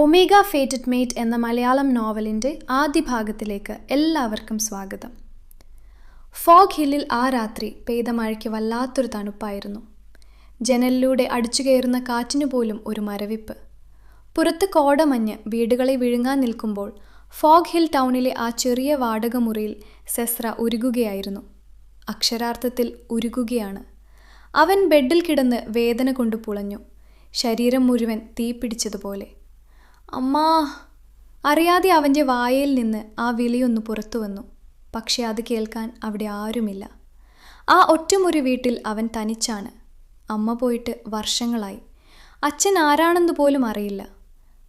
Omega ഫേറ്റഡ് mate എന്ന മലയാളം നോവലിൻ്റെ ആദ്യ ഭാഗത്തിലേക്ക് എല്ലാവർക്കും സ്വാഗതം. ഫോഗ് ഹില്ലിൽ ആ രാത്രി പെയ്ത മഴയ്ക്ക് വല്ലാത്തൊരു തണുപ്പായിരുന്നു. ജനലിലൂടെ അടിച്ചുകയറുന്ന കാറ്റിനു പോലും ഒരു മരവിപ്പ്. പുറത്ത് കോടമഞ്ഞ് വീടുകളെ വിഴുങ്ങാൻ നിൽക്കുമ്പോൾ ഫോഗ് ഹിൽ ടൗണിലെ ആ ചെറിയ വാടക മുറിയിൽ സെസ്ര ഉരുകുകയായിരുന്നു. അക്ഷരാർത്ഥത്തിൽ ഉരുകുകയാണ്. അവൻ ബെഡിൽ കിടന്ന് വേദന കൊണ്ട് പുളഞ്ഞു. ശരീരം മുഴുവൻ തീ പിടിച്ചതുപോലെ. അമ്മാ! അറിയാതെ അവൻ്റെ വായയിൽ നിന്ന് ആ വിളിയൊന്ന് പുറത്തു വന്നു. പക്ഷെ അത് കേൾക്കാൻ അവിടെ ആരുമില്ല. ആ ഒറ്റമുറി വീട്ടിൽ അവൻ തനിച്ചാണ്. അമ്മ പോയിട്ട് വർഷങ്ങളായി. അച്ഛൻ ആരാണെന്ന് പോലും അറിയില്ല.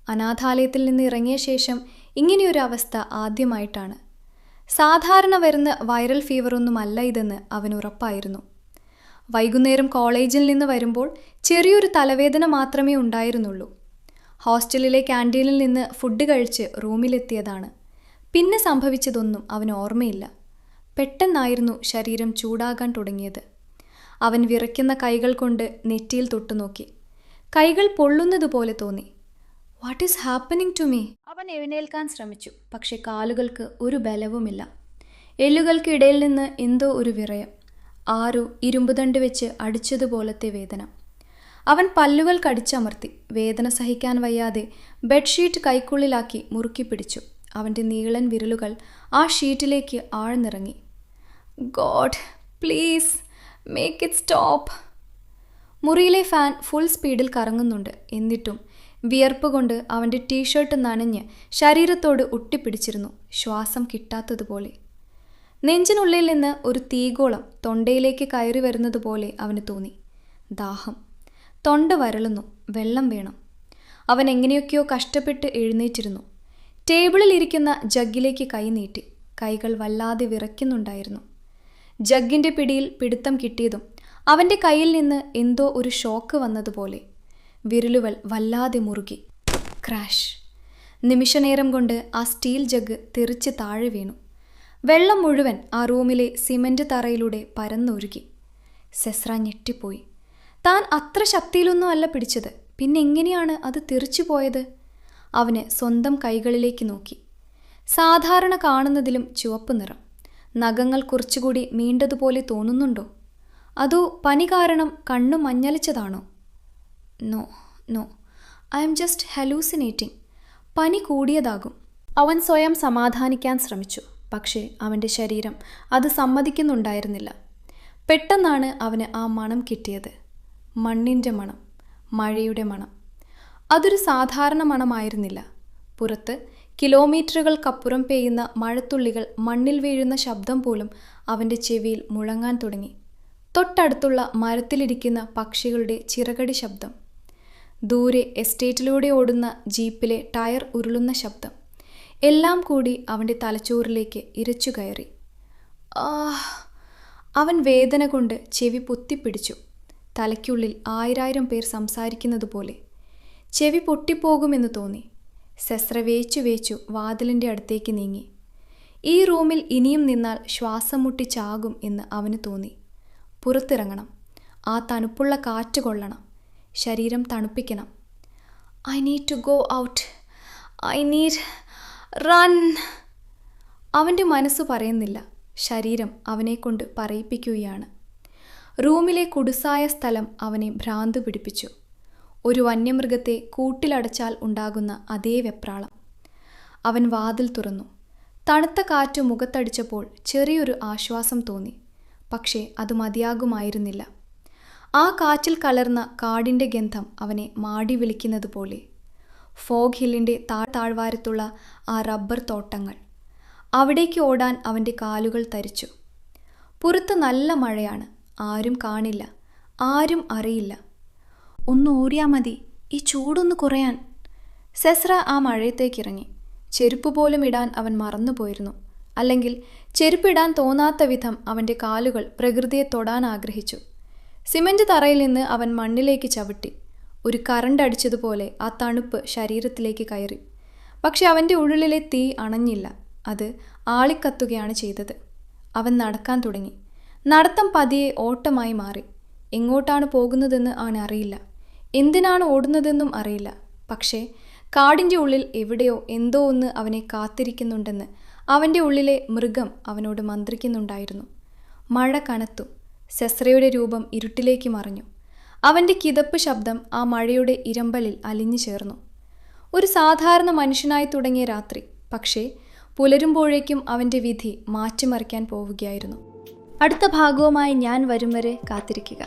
അനാഥാലയത്തിൽ നിന്ന് ഇറങ്ങിയ ശേഷം ഇങ്ങനെയൊരു അവസ്ഥ ആദ്യമായിട്ടാണ്. സാധാരണ വരുന്ന വൈറൽ ഫീവറൊന്നുമല്ല ഇതെന്ന് അവന് ഉറപ്പായിരുന്നു. വൈകുന്നേരം കോളേജിൽ നിന്ന് വരുമ്പോൾ ചെറിയൊരു തലവേദന മാത്രമേ ഉണ്ടായിരുന്നുള്ളൂ. ഹോസ്റ്റലിലെ ക്യാൻറ്റീനിൽ നിന്ന് ഫുഡ് കഴിച്ച് റൂമിലെത്തിയതാണ്. പിന്നെ സംഭവിച്ചതൊന്നും അവന് ഓർമ്മയില്ല. പെട്ടെന്നായിരുന്നു ശരീരം ചൂടാകാൻ തുടങ്ങിയത്. അവൻ വിറയ്ക്കുന്ന കൈകൾ കൊണ്ട് നെറ്റിയിൽ തൊട്ടുനോക്കി. കൈകൾ പൊള്ളുന്നതുപോലെ തോന്നി. What is happening to me? അവൻ എഴുന്നേൽക്കാൻ ശ്രമിച്ചു. പക്ഷെ കാലുകൾക്ക് ഒരു ബലവുമില്ല. എല്ലുകൾക്കിടയിൽ നിന്ന് എന്തോ ഒരു വിറയം. ആരോ ഇരുമ്പുദണ്ട് വെച്ച് അടിച്ചതുപോലത്തെ വേദന. അവൻ പല്ലുകൾ കടിച്ചമർത്തി. വേദന സഹിക്കാൻ വയ്യാതെ ബെഡ്ഷീറ്റ് കൈക്കുള്ളിലാക്കി മുറുക്കി പിടിച്ചു. അവൻ്റെ നീളൻ വിരലുകൾ ആ ഷീറ്റിലേക്ക് ആഴ്ന്നിറങ്ങി. God, please make it stop. മുറിയിലെ ഫാൻ ഫുൾ സ്പീഡിൽ കറങ്ങുന്നുണ്ട്. എന്നിട്ടും വിയർപ്പ് കൊണ്ട് അവൻ്റെ ടീഷർട്ട് നനഞ്ഞ് ശരീരത്തോട് ഒട്ടിപ്പിടിച്ചിരുന്നു. ശ്വാസം കിട്ടാത്തതുപോലെ. നെഞ്ചിനുള്ളിൽ നിന്ന് ഒരു തീഗോളം തൊണ്ടയിലേക്ക് കയറി വരുന്നതുപോലെ അവന് തോന്നി. ദാഹം. തൊണ്ട വരളുന്നു. വെള്ളം വേണം. അവൻ എങ്ങനെയൊക്കെയോ കഷ്ടപ്പെട്ട് എഴുന്നേറ്റിരുന്നു. ടേബിളിൽ ഇരിക്കുന്ന ജഗ്ഗിലേക്ക് കൈ നീട്ടി. കൈകൾ വല്ലാതെ വിറയ്ക്കുന്നുണ്ടായിരുന്നു. ജഗ്ഗിൻ്റെ പിടിയിൽ പിടുത്തം കിട്ടിയതും അവൻ്റെ കയ്യിൽ നിന്ന് എന്തോ ഒരു ഷോക്ക് വന്നതുപോലെ. വിരലുകൾ വല്ലാതെ മുറുകി. ക്രാഷ്! നിമിഷനേരം കൊണ്ട് ആ സ്റ്റീൽ ജഗ് തെറിച്ച് താഴെ വീണു. വെള്ളം മുഴുവൻ ആ റൂമിലെ സിമൻ്റ് തറയിലൂടെ പരന്നൊഴുകി. സെസ്ര ഞെട്ടിപ്പോയി. താൻ അത്ര ശക്തിയിലൊന്നും അല്ല പിടിച്ചത്. പിന്നെ എങ്ങനെയാണ് അത് തെറിച്ചു പോയത്? അവന് സ്വന്തം കൈകളിലേക്ക് നോക്കി. സാധാരണ കാണുന്നതിലും ചുവപ്പ് നിറം. നഖങ്ങൾ കുറച്ചുകൂടി നീണ്ടതുപോലെ തോന്നുന്നുണ്ടോ? അതോ പനി കാരണം കണ്ണു മഞ്ഞളിച്ചതാണോ? No no, I'm just hallucinating. പനി കൂടിയതാകും. അവൻ സ്വയം സമാധാനിക്കാൻ ശ്രമിച്ചു. പക്ഷേ അവൻ്റെ ശരീരം അത് സമ്മതിക്കുന്നുണ്ടായിരുന്നില്ല. പെട്ടെന്നാണ് അവന് ആ മണം കിട്ടിയത്. മണ്ണിൻ്റെ മണം. മഴയുടെ മണം. അതൊരു സാധാരണ മണമായിരുന്നില്ല. പുറത്ത് കിലോമീറ്ററുകൾക്കപ്പുറം പെയ്യുന്ന മഴത്തുള്ളികൾ മണ്ണിൽ വീഴുന്ന ശബ്ദം പോലും അവൻ്റെ ചെവിയിൽ മുഴങ്ങാൻ തുടങ്ങി. തൊട്ടടുത്തുള്ള മരത്തിലിരിക്കുന്ന പക്ഷികളുടെ ചിറകടി ശബ്ദം. ദൂരെ എസ്റ്റേറ്റിലൂടെ ഓടുന്ന ജീപ്പിലെ ടയർ ഉരുളുന്ന ശബ്ദം. എല്ലാം കൂടി അവൻ്റെ തലച്ചോറിലേക്ക് ഇരച്ചു കയറി. അവൻ വേദന കൊണ്ട് ചെവി പൊത്തിപ്പിടിച്ചു. തലയ്ക്കുള്ളിൽ 1000 പേർ സംസാരിക്കുന്നത് പോലെ. ചെവി പൊട്ടിപ്പോകുമെന്ന് തോന്നി. സെസ്ര വേച്ചു വേച്ചു വാതിലിൻ്റെ അടുത്തേക്ക് നീങ്ങി. ഈ റൂമിൽ ഇനിയും നിന്നാൽ ശ്വാസം മുട്ടി ചാകും എന്ന് അവന് തോന്നി. പുറത്തിറങ്ങണം. ആ തണുപ്പുള്ള കാറ്റ് കൊള്ളണം. ശരീരം തണുപ്പിക്കണം. I need to go out. I need run. അവൻ്റെ മനസ്സ് പറയുന്നില്ല. ശരീരം അവനെക്കൊണ്ട് പറയിപ്പിക്കുകയാണ്. റൂമിലെ കുടുസായ സ്ഥലം അവനെ ഭ്രാന്ത് പിടിപ്പിച്ചു. ഒരു വന്യമൃഗത്തെ കൂട്ടിലടച്ചാൽ ഉണ്ടാകുന്ന അതേ വെപ്രാളം. അവൻ വാതിൽ തുറന്നു. തണുത്ത കാറ്റ് മുഖത്തടിച്ചപ്പോൾ ചെറിയൊരു ആശ്വാസം തോന്നി. പക്ഷേ അത് മതിയാകുമായിരുന്നില്ല. ആ കാറ്റിൽ കലർന്ന കാടിൻ്റെ ഗന്ധം അവനെ മാടി വിളിക്കുന്നത് പോലെ. ഫോഗ് ഹില്ലിൻ്റെ താഴ്വാരത്തുള്ള ആ റബ്ബർ തോട്ടങ്ങൾ. അവിടേക്ക് ഓടാൻ അവൻ്റെ കാലുകൾ തരിച്ചു. പുറത്ത് നല്ല മഴയാണ്. ആരും കാണില്ല. ആരും അറിയില്ല. ഒന്ന് ഓടിയാൽ മതി, ഈ ചൂടൊന്ന് കുറയാൻ. സെസ്ര ആ മഴയത്തേക്കിറങ്ങി. ചെരുപ്പ് പോലും ഇടാൻ അവൻ മറന്നുപോയിരുന്നു. അല്ലെങ്കിൽ ചെരുപ്പിടാൻ തോന്നാത്ത വിധം അവൻ്റെ കാലുകൾ പ്രകൃതിയെ തൊടാൻ ആഗ്രഹിച്ചു. സിമൻ്റ് തറയിൽ നിന്ന് അവൻ മണ്ണിലേക്ക് ചവിട്ടി. ഒരു കറണ്ട് അടിച്ചതുപോലെ ആ തണുപ്പ് ശരീരത്തിലേക്ക് കയറി. പക്ഷെ അവൻ്റെ ഉള്ളിലെ തീ അണഞ്ഞില്ല. അത് ആളിക്കത്തുകയാണ് ചെയ്തത്. അവൻ നടക്കാൻ തുടങ്ങി. നടത്തം പതിയെ ഓട്ടമായി മാറി. എങ്ങോട്ടാണ് പോകുന്നതെന്ന് അവൻ അറിയില്ല. എന്തിനാണ് ഓടുന്നതെന്നും അറിയില്ല. പക്ഷേ കാടിൻ്റെ ഉള്ളിൽ എവിടെയോ എന്തോ ഒന്ന് അവനെ കാത്തിരിക്കുന്നുണ്ടെന്ന് അവൻ്റെ ഉള്ളിലെ മൃഗം അവനോട് മന്ത്രിക്കുന്നുണ്ടായിരുന്നു. മഴ കനത്തു. സെസ്രയുടെ രൂപം ഇരുട്ടിലേക്ക് മറഞ്ഞു. അവൻ്റെ കിതപ്പ് ശബ്ദം ആ മഴയുടെ ഇരമ്പലിൽ അലിഞ്ഞു ചേർന്നു. ഒരു സാധാരണ മനുഷ്യനായി തുടങ്ങിയ രാത്രി, പക്ഷേ പുലരുമ്പോഴേക്കും അവൻ്റെ വിധി മാറ്റിമറിക്കാൻ പോവുകയായിരുന്നു. അടുത്ത ഭാഗവുമായി ഞാൻ വരും വരെ കാത്തിരിക്കുക.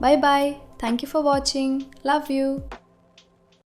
Bye bye. Thank you for watching. Love you.